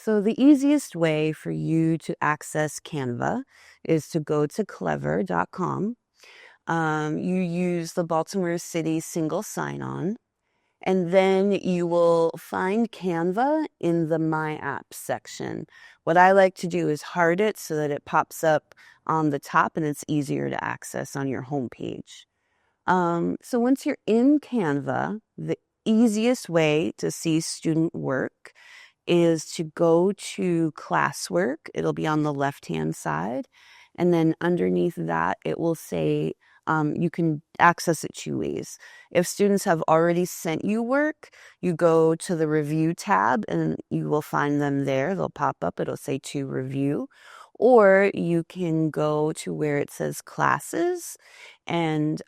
So the easiest way for you to access Canva is to go to clever.com. You use the Baltimore City single sign-on, and then you will find Canva in the My Apps section. What I like to do is heart it so that it pops up on the top and it's easier to access on your homepage. So once you're in Canva, the easiest way to see student work is to go to classwork. It'll be on the left-hand side. And then underneath that, it will say you can access it two ways. If students have already sent you work, you go to the review tab and you will find them there. They'll pop up. It'll say to review. Or you can go to where it says classes, and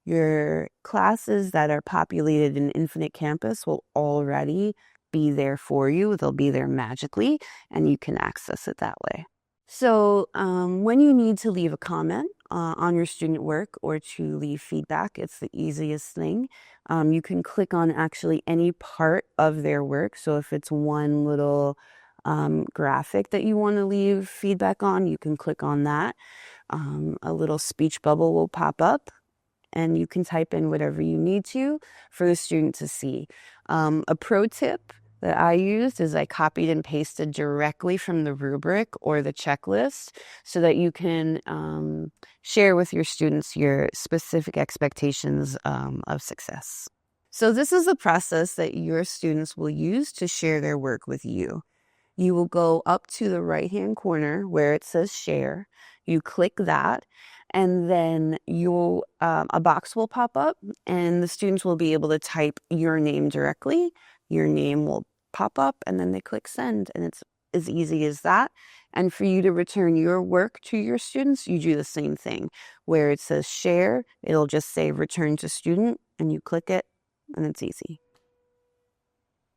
your classes that are populated in Infinite Campus will already be there for you. They'll be there magically, and you can access it that way. So when you need to leave a comment on your student work or to leave feedback, it's the easiest thing. You can click on actually any part of their work. So if it's one little graphic that you want to leave feedback on, you can click on that. A little speech bubble will pop up, and you can type in whatever you need to for the student to see. A pro tip that I used is I copied and pasted directly from the rubric or the checklist so that you can share with your students your specific expectations of success. So this is the process that your students will use to share their work with you. You will go up to the right-hand corner where it says share. You click that, and then a box will pop up, and the students will be able to type your name directly. Your name will pop up, and then they click send, and it's as easy as that. And for you to return your work to your students, you do the same thing. Where it says share, it'll just say return to student, and you click it, and it's easy.